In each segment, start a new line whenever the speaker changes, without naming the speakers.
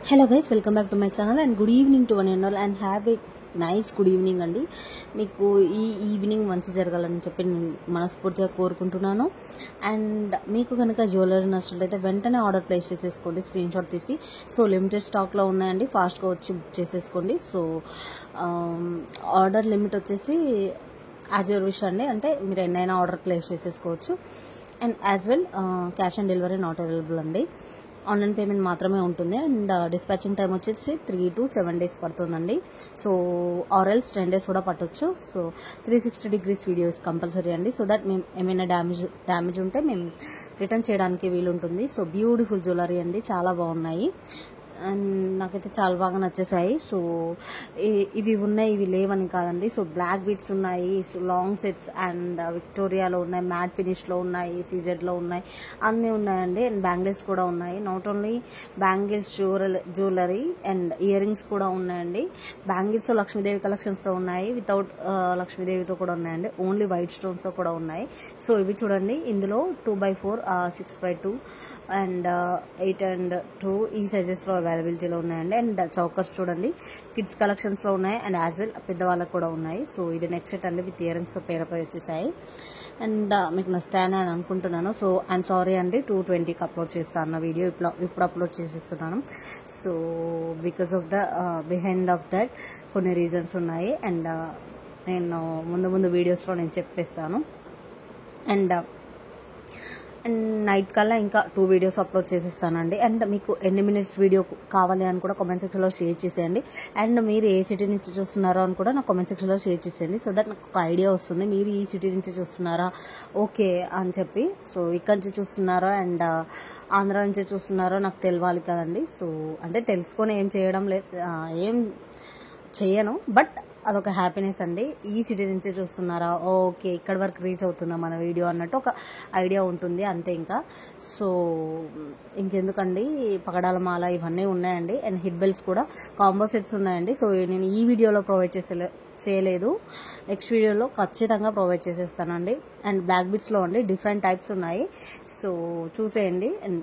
Hello guys, welcome back to my channel and good evening to one and all and have a nice good evening అండి. మీకు ఈ evening మంచి జరగాలని చెప్పి నేను మనస్ఫూర్తిగా కోరుకుంటున్నాను. అండ్ మీకు కనుక జ్యువెలరీ నచ్చినట్లయితే వెంటనే ఆర్డర్ ప్లేస్ చేసేసుకోండి, స్క్రీన్ షాట్ తీసి. సో లిమిటెడ్ స్టాక్లో ఉన్నాయండి, ఫాస్ట్గా వచ్చి బుక్ చేసేసుకోండి. సో ఆర్డర్ లిమిట్ వచ్చేసి యాజ్ యువర్ విష్ అండి, అంటే మీరు ఎన్నైనా ఆర్డర్ ప్లేస్ చేసేసుకోవచ్చు. And as well cash on delivery not available అండి, ఆన్లైన్ పేమెంట్ మాత్రమే ఉంటుంది. అండ్ డిస్పాచింగ్ టైం వచ్చేసి 3 to 7 days పడుతుందండి. సో ఆర్ఎల్స్ 10 days కూడా పట్టొచ్చు. సో 360 degrees వీడియోస్ కంపల్సరీ అండి, సో దట్ మేము ఏమైనా డ్యామేజ్ ఉంటే మేము రిటర్న్ చేయడానికి వీలుంటుంది. సో బ్యూటిఫుల్ జ్యువెలరీ అండి, చాలా బాగున్నాయి అండ్ నాకైతే చాలా బాగా నచ్చేసాయి. సో ఇవి ఉన్నాయి, ఇవి లేవని కాదండి. సో బ్లాక్ బీట్స్ ఉన్నాయి, సో లాంగ్ సెట్స్ అండ్ విక్టోరియాలో ఉన్నాయి, మ్యాట్ ఫినిష్లో ఉన్నాయి, సీజెడ్లో ఉన్నాయి, అన్నీ ఉన్నాయండి. అండ్ బ్యాంగిల్స్ కూడా ఉన్నాయి. Not only bangles, jewellery and ear rings కూడా ఉన్నాయండి. బ్యాంగిల్స్ లక్ష్మీదేవి కలెక్షన్స్తో ఉన్నాయి, వితౌట్ లక్ష్మీదేవితో కూడా ఉన్నాయండి, ఓన్లీ వైట్ స్టోన్స్తో కూడా ఉన్నాయి. సో ఇవి చూడండి, ఇందులో 2x4, 6x2 అండ్ 8 and 2 ఈ సైజెస్లో అవైలబిలిటీలో ఉన్నాయండి. అండ్ చౌకర్స్ చూడండి, కిడ్స్ కలెక్షన్స్లో ఉన్నాయి అండ్ యాజ్ వెల్ పెద్దవాళ్ళకు కూడా ఉన్నాయి. సో ఇది నెక్స్ట్ సెట్ అండి, విత్ ఇయర్ రింగ్స్తో పేరపై వచ్చేసాయి. అండ్ మీకు నస్తాయని అని అనుకుంటున్నాను. సో ఐఎమ్ సారీ అండి, 220కి అప్లోడ్ చేస్తాను నా వీడియో, ఇప్పుడు అప్లోడ్ చేసేస్తున్నాను. So because of the behind of that కొన్ని రీజన్స్ ఉన్నాయి. అండ్ నేను ముందు వీడియోస్లో నేను చెప్పేస్తాను. అండ్ నైట్ కల్లా ఇంకా 2 వీడియోస్ అప్లోడ్ చేసేస్తానండి. అండ్ మీకు ఎన్ని మినిట్స్ వీడియో కావాలి అని కూడా కామెంట్ సెక్షన్లో షేర్ చేసేయండి. అండ్ మీరు ఏ సిటీ నుంచి చూస్తున్నారో అని కూడా నాకు కామెంట్ సెక్షన్లో షేర్ చేసేయండి, సో దట్ నాకు ఒక ఐడియా వస్తుంది మీరు ఈ సిటీ నుంచి చూస్తున్నారా ఓకే అని చెప్పి. సో ఇక్కడ నుంచి చూస్తున్నారో అండ్ ఆంధ్ర నుంచి చూస్తున్నారో నాకు తెలియాలి కదండి. సో అంటే తెలుసుకొని ఏం చేయడం లేదు, ఏం చేయను, బట్ అదొక హ్యాపీనెస్ అండి. ఈ సిటీ నుంచి చూస్తున్నారా, ఓకే ఇక్కడ వరకు రీచ్ అవుతుందా మన వీడియో అన్నట్టు ఒక ఐడియా ఉంటుంది అంతే. ఇంకా సో ఇంకెందుకండి, పగడాల మాల ఇవన్నీ ఉన్నాయండి. అండ్ హిట్ బెల్స్ కూడా కాంబో సెట్స్ ఉన్నాయండి. సో నేను ఈ వీడియోలో ప్రొవైడ్ చేయలేదు, నెక్స్ట్ వీడియోలో ఖచ్చితంగా ప్రొవైడ్ చేసేస్తానండి. అండ్ బ్లాక్ బీట్స్లో అండి డిఫరెంట్ టైప్స్ ఉన్నాయి, సో చూసేయండి. అండ్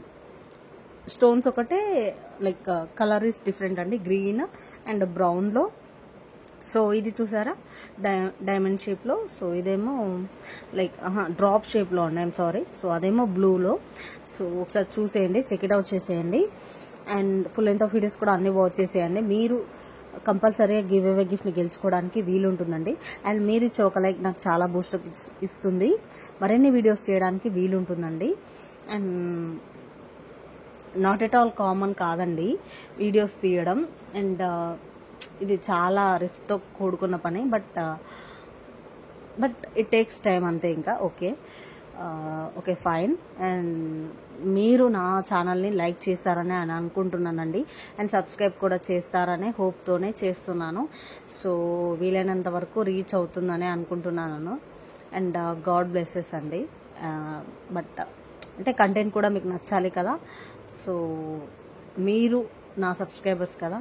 స్టోన్స్ ఒకటే లైక్ కలర్ ఈస్ డిఫరెంట్ అండి, గ్రీన్ అండ్ బ్రౌన్లో. సో ఇది చూసారా డైమండ్ షేప్లో, సో ఇదేమో లైక్ డ్రాప్ షేప్లో అండి, ఐఎమ్ సారీ. సో అదేమో బ్లూలో. సో ఒకసారి చూసేయండి, చెక్ ఇట్ అవుట్ చేసేయండి. And full length of videos కూడా అన్ని వాచ్ చేసేయండి. మీరు కంపల్సరీగా గివ్ అవే గిఫ్ట్ని గెలుచుకోవడానికి వీలుంటుందండి. అండ్ మీరు ఇచ్చే ఒక లైక్ నాకు చాలా బూస్టప్ ఇస్తుంది, మరిన్ని వీడియోస్ చేయడానికి వీలుంటుందండి. And not at all common కాదండి వీడియోస్ తీయడం, అండ్ ఇది చాలా రిస్క్తో కూడుకున్న పని, బట్ ఇట్ టేక్స్ టైం అంతే. ఇంకా ఓకే ఫైన్. అండ్ మీరు నా ఛానల్ని లైక్ చేస్తారని అని అనుకుంటున్నానండి, అండ్ సబ్స్క్రైబ్ కూడా చేస్తారనే హోప్తోనే చేస్తున్నాను. సో వీలైనంత వరకు రీచ్ అవుతుందని అనుకుంటున్నాను. అండ్ గాడ్ బ్లెస్సెస్ అండి. బట్ అంటే కంటెంట్ కూడా మీకు నచ్చాలి కదా, సో మీరు నా సబ్స్క్రైబర్స్ కదా,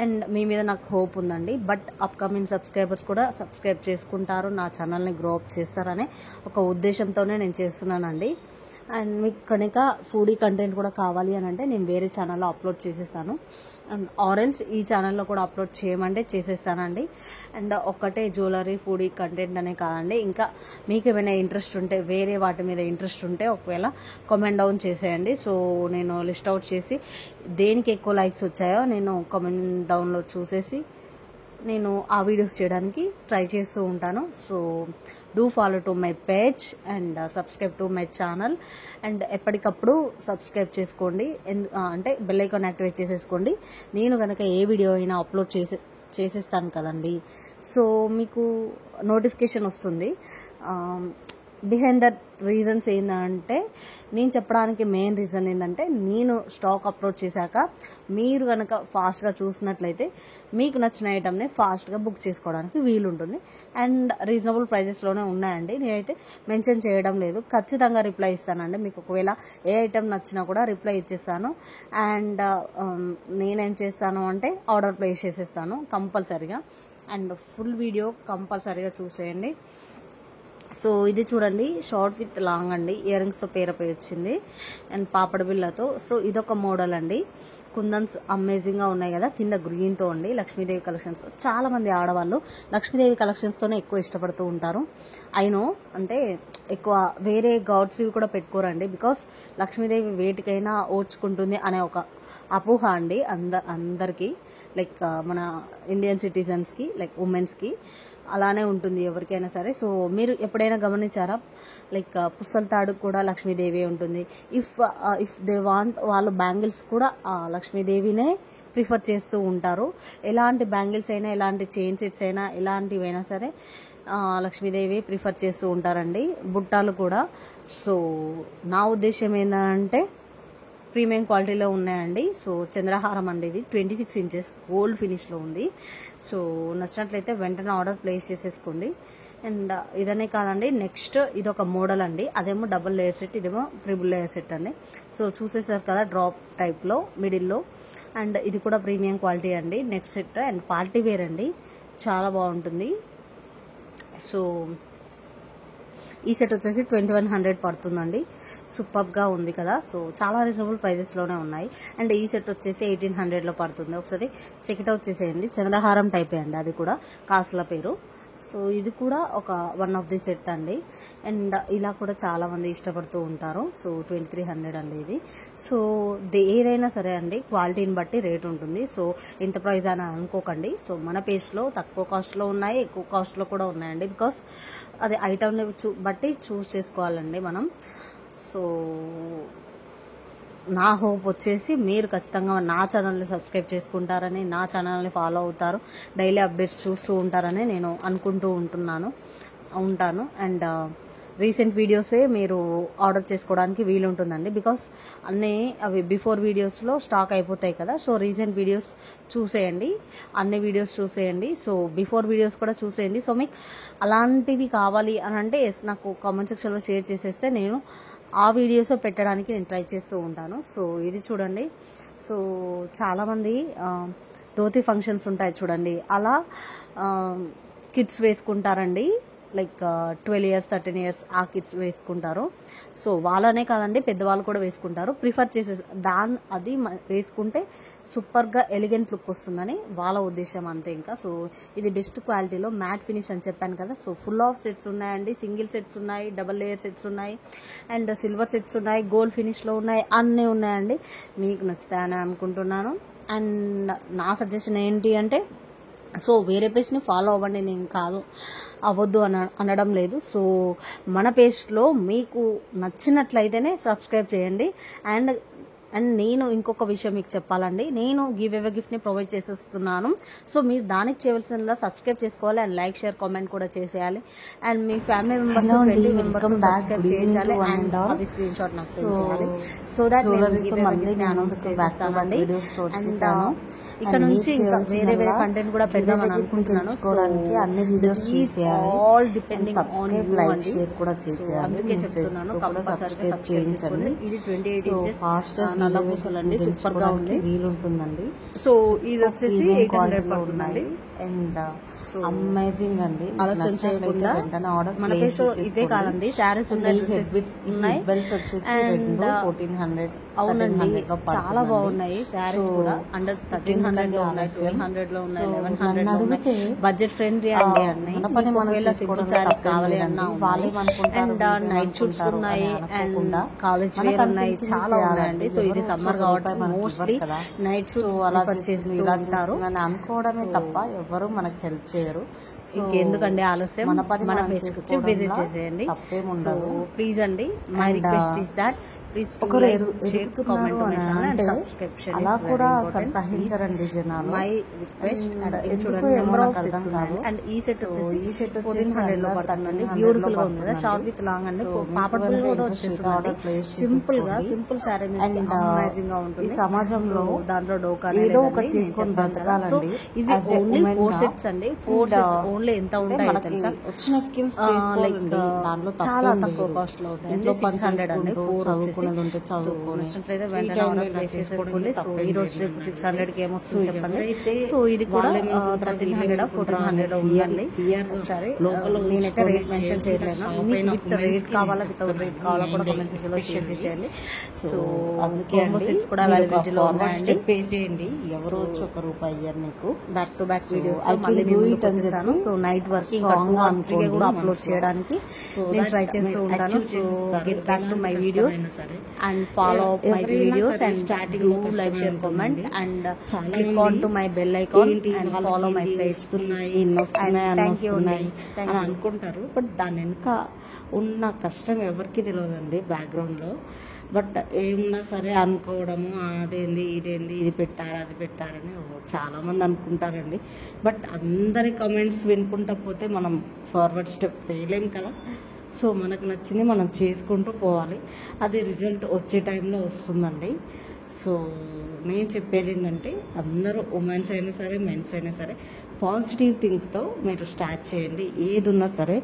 అండ్ మీ మీద నాకు హోప్ ఉందండి. బట్ అప్కమింగ్ సబ్స్క్రైబర్స్ కూడా సబ్స్క్రైబ్ చేసుకుంటారు, నా ఛానల్ని గ్రో అప్ చేస్తారనే ఒక ఉద్దేశంతోనే నేను చేస్తున్నానండి. అండ్ మీకు కనుక ఫుడీ కంటెంట్ కూడా కావాలి అని అంటే నేను వేరే ఛానల్లో అప్లోడ్ చేసేస్తాను, అండ్ ఆరెల్స్ ఈ ఛానల్లో కూడా అప్లోడ్ చేయమంటే చేసేస్తానండి. అండ్ ఒక్కటే జ్యువెలరీ ఫుడీ కంటెంట్ అనే కాదండి, ఇంకా మీకు ఏమైనా ఇంట్రెస్ట్ ఉంటే, వేరే వాటి మీద ఇంట్రెస్ట్ ఉంటే ఒకవేళ కామెంట్ డౌన్ చేసేయండి. సో నేను లిస్ట్ అవుట్ చేసి దేనికి ఎక్కువ లైక్స్ వచ్చాయో నేను కామెంట్ డౌన్లో చూసేసి నేను ఆ వీడియోస్ చేయడానికి ట్రై చేస్తూ ఉంటాను. So do follow to my page and subscribe to my channel. And ఎప్పటికప్పుడు సబ్స్క్రైబ్ చేసుకోండి, అంటే బెల్ ఐకాన్ యాక్టివేట్ చేసేసుకోండి. నేను కనుక ఏ వీడియో అయినా అప్లోడ్ చేసేస్తాను కదండి, సో మీకు నోటిఫికేషన్ వస్తుంది. బిహైండ్ దట్ రీజన్స్ ఏంటంటే, నేను చెప్పడానికి మెయిన్ రీజన్ ఏంటంటే, నేను స్టాక్ అప్లోడ్ చేశాక మీరు కనుక ఫాస్ట్గా చూసినట్లయితే మీకు నచ్చిన ఐటమ్ని ఫాస్ట్గా బుక్ చేసుకోవడానికి వీలుంటుంది. అండ్ రీజనబుల్ ప్రైజెస్లోనే ఉన్నాయండి, నేనైతే మెన్షన్ చేయడం లేదు, ఖచ్చితంగా రిప్లై ఇస్తానండి. మీకు ఒకవేళ ఏ ఐటమ్ నచ్చినా కూడా రిప్లై ఇచ్చేస్తాను. అండ్ నేనేం చేస్తాను అంటే ఆర్డర్ ప్లేస్ చేసేస్తాను కంపల్సరీగా. అండ్ ఫుల్ వీడియో కంపల్సరీగా చూసేయండి. సో ఇది చూడండి, షార్ట్ విత్ లాంగ్ అండి, ఇయర్ రింగ్స్తో పేరపై వచ్చింది అండ్ పాపడ బిళ్ళతో. సో ఇదొక మోడల్ అండి. కుందన్స్ అమేజింగ్గా ఉన్నాయి కదా, కింద గ్రీన్తో అండి. లక్ష్మీదేవి కలెక్షన్స్ చాలా మంది ఆడవాళ్ళు లక్ష్మీదేవి కలెక్షన్స్తోనే ఎక్కువ ఇష్టపడుతూ ఉంటారు. అయినో అంటే ఎక్కువ వేరే గాడ్స్వి కూడా పెట్టుకోరండి, బికాస్ లక్ష్మీదేవి వేటికైనా ఓర్చుకుంటుంది అనే ఒక అపోహ అండి అందరికీ, లైక్ మన ఇండియన్ సిటిజన్స్కి, లైక్ ఉమెన్స్కి అలానే ఉంటుంది ఎవరికైనా సరే. సో మీరు ఎప్పుడైనా గమనించారా, లైక్ పుస్తల తాడు కూడా లక్ష్మీదేవి ఉంటుంది. ఇఫ్ దే వాంట్, వాళ్ళు బ్యాంగిల్స్ కూడా లక్ష్మీదేవినే ప్రిఫర్ చేస్తూ ఉంటారు. ఎలాంటి బ్యాంగిల్స్ అయినా, ఎలాంటి చైన్ సెట్స్ అయినా, ఎలాంటివైనా సరే లక్ష్మీదేవి ప్రిఫర్ చేస్తూ ఉంటారండి. బుట్టాలు కూడా. సో నా ఉద్దేశం ఏంటంటే ప్రీమియం క్వాలిటీలో ఉన్నాయండి. సో చంద్రహారం అండి, ఇది 26 ఇంచెస్ గోల్డ్ ఫినిష్లో ఉంది. సో నచ్చినట్లయితే వెంటనే ఆర్డర్ ప్లేస్ చేసేసుకోండి. అండ్ ఇదనే కాదండి, నెక్స్ట్ ఇదొక మోడల్ అండి, అదేమో డబుల్ లేయర్ సెట్, ఇదేమో ట్రిపుల్ లేయర్ సెట్ అండి. సో చూసేసారు కదా, డ్రాప్ టైప్లో మిడిల్లో. అండ్ ఇది కూడా ప్రీమియం క్వాలిటీ అండి. Next set and party wear అండి, చాలా బాగుంటుంది. సో ఈ సెట్ వచ్చేసి 2100 పడుతుందండి. సూపర్గా ఉంది కదా. సో చాలా రీజనబుల్ ప్రైజెస్లోనే ఉన్నాయి. అండ్ ఈ సెట్ వచ్చేసి 1800లో పడుతుంది. ఒకసారి చెక్ఇట్ అవుట్ చేసేయండి. చంద్రహారం టైపే అండి, అది కూడా కాసుల పేరు. సో ఇది కూడా ఒక వన్ ఆఫ్ ది సెట్ అండి. అండ్ ఇలా కూడా చాలా మంది ఇష్టపడుతూ ఉంటారు. సో 2300 అండి ఇది. సో ఏదైనా సరే అండి, క్వాలిటీని బట్టి రేట్ ఉంటుంది. సో ఇంత ప్రైస్ అని అనుకోకండి. సో మన పేజ్లో తక్కువ కాస్ట్లో ఉన్నాయి, ఎక్కువ కాస్ట్లో కూడా ఉన్నాయండి. బికాస్ అది ఐటమ్ని బట్టి చూస్ చేసుకోవాలండి మనం. సో నా హోప్ వచ్చేసి మీరు ఖచ్చితంగా నా ఛానల్ని సబ్స్క్రైబ్ చేసుకుంటారని, నా ఛానల్ని ఫాలో అవుతారు, డైలీ అప్డేట్స్ చూస్తూ ఉంటారని నేను అనుకుంటూ ఉంటాను. అండ్ రీసెంట్ వీడియోసే మీరు ఆర్డర్ చేసుకోవడానికి వీలుంటుందండి. బికాస్ అవి బిఫోర్ వీడియోస్లో స్టాక్ అయిపోతాయి కదా. సో రీసెంట్ వీడియోస్ చూసేయండి, అన్ని వీడియోస్ చూసేయండి. సో బిఫోర్ వీడియోస్ కూడా చూసేయండి. సో మీకు అలాంటివి కావాలి అని అంటే నాకు కామెంట్ సెక్షన్లో షేర్ చేసేస్తే నేను ఆ వీడియోస్ పెట్టడానికి నేను ట్రై చేస్తూ ఉంటాను. సో ఇది చూడండి. సో చాలామంది ధోతి ఫంక్షన్స్ ఉంటాయి చూడండి, అలా కిడ్స్ వేసుకుంటారండి. లైక్ 12 years 13 years ఆ కిడ్స్ వేసుకుంటారు. సో వాళ్ళనే కాదండి, పెద్దవాళ్ళు కూడా వేసుకుంటారు. ప్రిఫర్ చేసే అది వేసుకుంటే సూపర్గా ఎలిగెంట్ లుక్ వస్తుందని వాళ్ళ ఉద్దేశం అంతే. ఇంకా సో ఇది బెస్ట్ క్వాలిటీలో మ్యాట్ ఫినిష్ అని చెప్పాను కదా. సో ఫుల్ ఆఫ్ సెట్స్ ఉన్నాయండి, సింగిల్ సెట్స్ ఉన్నాయి, డబల్ లేయర్ సెట్స్ ఉన్నాయి, అండ్ సిల్వర్ సెట్స్ ఉన్నాయి, గోల్డ్ ఫినిష్లో ఉన్నాయి, అన్నీ ఉన్నాయండి. మీకు నచ్చుతాయని అనుకుంటున్నాను. అండ్ నా సజెషన్ ఏంటి అంటే, సో వేరే పేజ్ని ఫాలో అవ్వండి, నేను అవ్వద్దు అనడం లేదు. సో మన పేజ్లో మీకు నచ్చినట్లయితేనే సబ్స్క్రైబ్ చేయండి. అండ్ నేను ఇంకొక విషయం మీకు చెప్పాలండి, నేను గివ్ అవే గిఫ్ట్ని ప్రొవైడ్ చేసేస్తున్నాను. సో మీరు దానికి చేయవలసిందిలా సబ్స్క్రైబ్ చేసుకోవాలి అండ్ లైక్ షేర్ కామెంట్ కూడా చేసేయాలి. And me family members subscribe చేయించాలి అండ్ అవి స్క్రీన్ షాట్ నాకు చేయాలి. సో దాట్ నేను గివ్ అవే గిఫ్ట్ని అనౌన్స్ చేస్తానండి. అండ్ ఇక్కడ నుంచి ఇంకా వేరే కంటెంట్ కూడా పెడదామని అనుకుంటున్నాను.
అన్ని videos
all depending on you అండి. అందుకే చెప్తున్నాను, కంపల్సరీగా సబ్స్క్రైబ్ చేసుకోండి. ఇది 28 inches నల్ల పూసలు అండి, సూపర్ గా ఉంది,
వీలుంటుందండి.
సో ఇది వచ్చేసి 800 పడుతుందండి.
అండ్ అమేజింగ్ అండి.
ఆలోచన చేయకుండా మన పేజ్ ఇవే కాదండి, శారీస్ ఉన్నాయి, ఉన్నాయి,
బెల్స్ వచ్చేసి
అండ్
1400.
అవునండి, చాలా బాగున్నాయి శారీస్ కూడా. అండర్ 1300 లో ఉన్నాయి, 1200 లో ఉన్నాయి, 1100 లో ఉన్నాయి. బడ్జెట్ ఫ్రెండ్లీ అండి అన్ని. ఒకవేళ సింపుల్ శారీస్ కావాలి అన్నా అండ్ నైట్ షూట్స్ ఉన్నాయి అండ్ కాలేజ్ వేర్ ఉన్నాయి, చాలా ఉన్నాయండి. సో ఇది సమ్మర్ కాబట్టి మోస్ట్లీ నైట్ షూట్స్ అలా చేస్తూ ఉంటారు
అనుకోవడమే తప్ప ఎవరు మనకి హెల్ప్ చేయరు.
ఇంకెందుకండి ఆలస్యం, మన పేజ్ వచ్చి విజిట్ చేసేయండి. సో ప్లీజ్ అండి, మై రిక్వెస్ట్ ఇస్ దట్
ఒకరు ఎదుగుతున్నారు అంటే అలా కూడా సహించరండి జనాలు.
My request.
అర్థం కాదు.
అండ్ ఈ సెట్ వచ్చేసి 1400 లో పడుతుందండి. బ్యూటిఫుల్ గా ఉంది కదా, షార్ట్ విత్ లాంగ్ అండి, పాపడ్ కూడా వచ్చేస్తుంది. సింపుల్ గా, సింపుల్ శారీ అమేజింగ్ గా ఉంటుంది.
ఈ సమాజంలో
దాంట్లో డోకా
ఏదో ఒక చేసుకొని బ్రతకాలండి.
ఇవి ఓన్లీ 4 sets అండి. 4 sets ఓన్లీ ఎంత ఉంటాయి తెలుసా?
వచ్చిన స్కిల్స్
లైక్ చాలా తక్కువ కాస్ట్ లో ఉంటాయి. 600 అండి 4 వచ్చేసి.
చదువుకునేది ఉంటే చదువుకొని
నచ్చినట్లయితే వెంటనే ఆర్డర్ ప్లేస్ చేసేసుకోండి. సో ఈ రోజు రేపు 600కి ఏమొస్తుంది చెప్పండి. సో ఇది కూడా 1300 1400 ఉందండి. ఒకసారి నేనైతే రేట్ మెన్షన్ చేయలేను. మీకు విత్ రేట్ కావాలా వితౌట్ రేట్ కావాలా కూడా కామెంట్ సెక్షన్లో షేర్ చేసేయండి. సో
అందుకే
సెట్స్ కూడా అవైలబిలిటీలో ఉన్నాయండి.
పే చేయండి, ఎవరో వచ్చి ₹1 ఇయ్యరు నీకు.
బ్యాక్ టు బ్యాక్ వీడియోస్ మళ్ళీ మీ ముందుకు వచ్చేసాను. సో నైట్ వర్క్ ఇంకా 2 or 3 కూడా అప్లోడ్ చేయడానికి నేను ట్రై చేస్తూ ఉంటాను. So get back to my videos and follow up my videos and do like share comment and click on to my bell icon and follow my page. Thank you
అని అనుకుంటారు, but దాని వెనుక ఉన్న కష్టం ఎవరికి తెలియదండి బ్యాక్గ్రౌండ్లో. బట్ ఏమున్నా సరే అనుకోవడము అదేంది ఇదేంది ఇది పెట్టారు అది పెట్టారని చాలామంది అనుకుంటారండి. బట్ అందరి కమెంట్స్ వినుకుంటా పోతే మనం ఫార్వర్డ్ స్టెప్ వేయలేం కదా. సో మనకు నచ్చింది మనం చేసుకుంటూ పోవాలి, అది రిజల్ట్ వచ్చే టైంలో వస్తుందండి. సో నేను చెప్పేది ఏంటంటే అందరూ ఉమెన్స్ అయినా సరే మెన్స్ అయినా సరే పాజిటివ్ థింక్తో మీరు స్టార్ట్ చేయండి. ఏది ఉన్నా సరే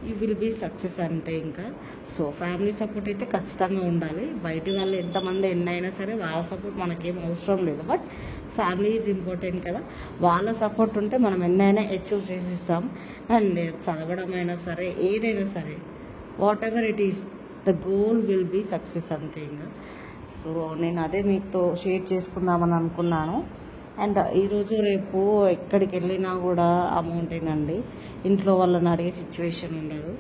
యూ విల్ బీ సక్సెస్ అంతే. ఇంకా సో ఫ్యామిలీ సపోర్ట్ అయితే ఖచ్చితంగా ఉండాలి. బయట వాళ్ళు ఎంతమంది ఎన్నైనా సరే వాళ్ళ సపోర్ట్ మనకేం అవసరం లేదు, బట్ ఫ్యామిలీ ఈజ్ ఇంపార్టెంట్ కదా. వాళ్ళ సపోర్ట్ ఉంటే మనం ఎన్నైనా అచీవ్ చేసేస్తాం. అండ్ చదవడం అయినా సరే ఏదైనా సరే whatever it is the goal will be success అంతే. ఇంకా సో నేను అదే మీతో షేర్ చేసుకుందామని అనుకున్నాను. అండ్ ఈరోజు రేపు ఎక్కడికి వెళ్ళినా కూడా అమౌంటేనండి. ఇంట్లో వాళ్ళని అడిగే సిచ్యువేషన్ ఉండదు.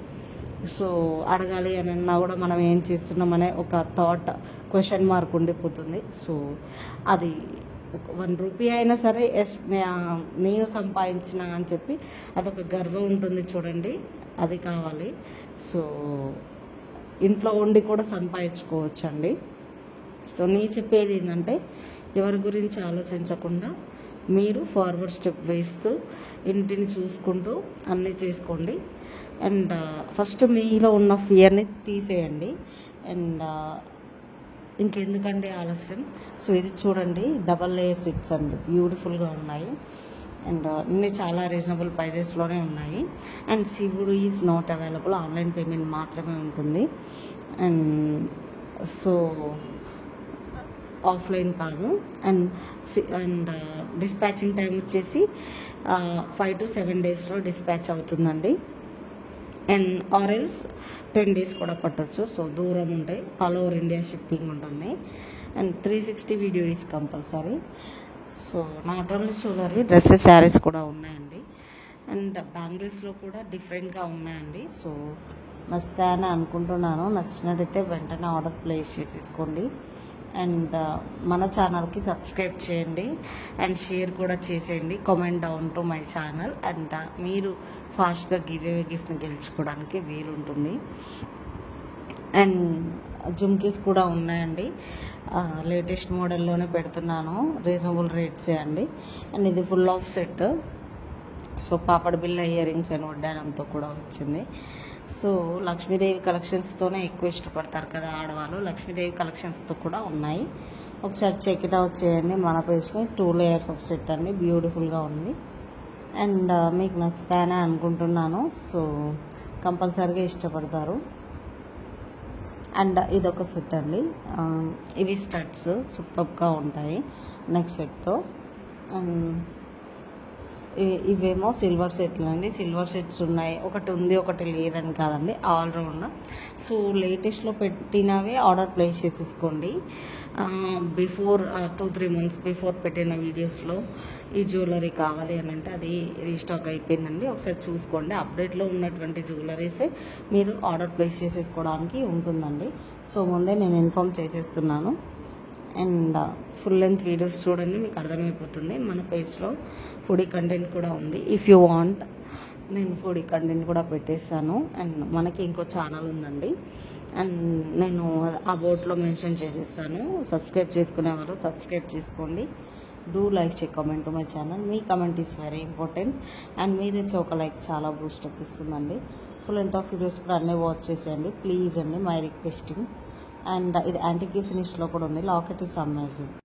సో అడగాలి అని అన్నా కూడా మనం ఏం చేస్తున్నామనే ఒక థాట్ క్వశ్చన్ మార్క్ ఉండిపోతుంది. సో అది ₹1 అయినా సరే ఎస్ నేను సంపాదించిన అని చెప్పి అదొక గర్వం ఉంటుంది చూడండి, అది కావాలి. సో ఇంట్లో ఉండి కూడా సంపాదించుకోవచ్చండి. సో నేను చెప్పేది ఏంటంటే ఎవరి గురించి ఆలోచించకుండా మీరు ఫార్వర్డ్ స్టెప్ వేస్తూ ఇంటిని చూసుకుంటూ అన్నీ చేసుకోండి. అండ్ ఫస్ట్ మీలో ఉన్న ఫియర్ని తీసేయండి. అండ్ ఇంకెందుకండి ఆలస్యం. సో ఇది చూడండి, డబల్ లేయర్ సెట్స్ అండి, బ్యూటిఫుల్గా ఉన్నాయి. అండ్ అన్నీ చాలా రీజనబుల్ ప్రైజెస్లోనే ఉన్నాయి. అండ్ శివుడు is not available, online payment మాత్రమే ఉంటుంది. అండ్ సో ఆఫ్లైన్ కాదు. అండ్ డిస్పాచింగ్ టైం వచ్చేసి 5 to 7 daysలో డిస్పాచ్ అవుతుందండి. అండ్ ఆర్ఎల్స్ 10 days కూడా పట్టవచ్చు. సో దూరం ఉంటాయి, ఆల్ ఓవర్ ఇండియా షిప్పింగ్ ఉంటుంది. And 360 video is compulsory. So not only jewellery, dresses, saris కూడా ఉన్నాయండి. అండ్ బ్యాంగిల్స్లో కూడా డిఫరెంట్గా ఉన్నాయండి. సో నచ్చుతాయని అనుకుంటున్నాను. నచ్చినట్టయితే వెంటనే ఆర్డర్ ప్లేస్ చేసేసుకోండి. అండ్ మన ఛానల్కి సబ్స్క్రైబ్ చేయండి అండ్ షేర్ కూడా చేసేయండి. Comment down to my channel. And మీరు ఫాస్ట్గా గిఫ్ట్ని గెలుచుకోవడానికి వీలుంటుంది. అండ్ జుమ్కీస్ కూడా ఉన్నాయండి, లేటెస్ట్ మోడల్లోనే పెడుతున్నాను, రీజనబుల్ రేట్సే అండి. అండ్ ఇది ఫుల్ ఆఫ్ సెట్. సో పాపడ బిళ్ళ ఇయర్ రింగ్స్ అండ్ వడ్డానంతో కూడా వచ్చింది. సో లక్ష్మీదేవి కలెక్షన్స్తోనే ఎక్కువ ఇష్టపడతారు కదా ఆడవాళ్ళు, లక్ష్మీదేవి కలెక్షన్స్తో కూడా ఉన్నాయి. ఒకసారి చెక్ ఇట్ అవుట్ చేయండి మన పేజ్ని. 2 layers ఆఫ్ సెట్ అండి, బ్యూటిఫుల్గా ఉంది. అండ్ మీకు నచ్చుతాయని అనుకుంటున్నాను. సో కంపల్సరీగా ఇష్టపడతారు. అండ్ ఇదొక సెట్ అండి, ఇవి స్టడ్స్ సూపర్గా ఉంటాయి నెక్స్ట్ సెట్తో. అండ్ ఇవేమో సిల్వర్ సెట్లు అండి, సిల్వర్ సెట్స్ ఉన్నాయి, ఒకటి ఉంది ఒకటి లేదని కాదండి, ఆల్రౌండ్. సో లేటెస్ట్లో పెట్టినవే ఆర్డర్ ప్లేస్ చేసేసుకోండి. బిఫోర్ 2-3 months బిఫోర్ పెట్టిన వీడియోస్లో ఈ జ్యువెలరీ కావాలి అని అంటే అది రీస్టాక్ అయిపోయిందండి. ఒకసారి చూసుకోండి, అప్డేట్లో ఉన్నటువంటి జ్యువెలరీసే మీరు ఆర్డర్ ప్లేస్ చేసేసుకోవడానికి ఉంటుందండి. సో ముందే నేను ఇన్ఫామ్ చేసేస్తున్నాను. అండ్ ఫుల్ లెంత్ వీడియోస్ చూడండి, మీకు అర్థమైపోతుంది. మన పేజ్లో ఫుడీ కంటెంట్ కూడా ఉంది. ఇఫ్ యూ వాంట్ నేను ఫుడీ కంటెంట్ కూడా పెట్టేస్తాను. అండ్ మనకి ఇంకో ఛానల్ ఉందండి, అండ్ నేను ఆ బోర్డ్లో మెన్షన్ చేసేస్తాను. సబ్స్క్రైబ్ చేసుకునే వాళ్ళు సబ్స్క్రైబ్ చేసుకోండి. Do like check comment to my channel. మీ comment is very important. And మీరు ఇచ్చే ఒక లైక్ చాలా బూస్టప్ ఇస్తుందండి. ఫుల్ లెంత్ ఆఫ్ వీడియోస్ కూడా అన్నీ వాచ్ చేసేయండి ప్లీజ్ అండి, మై రిక్వెస్టింగ్. అండ్ ఇది యాంటిక్ ఫినిష్లో కూడా ఉంది. Locket is amazing.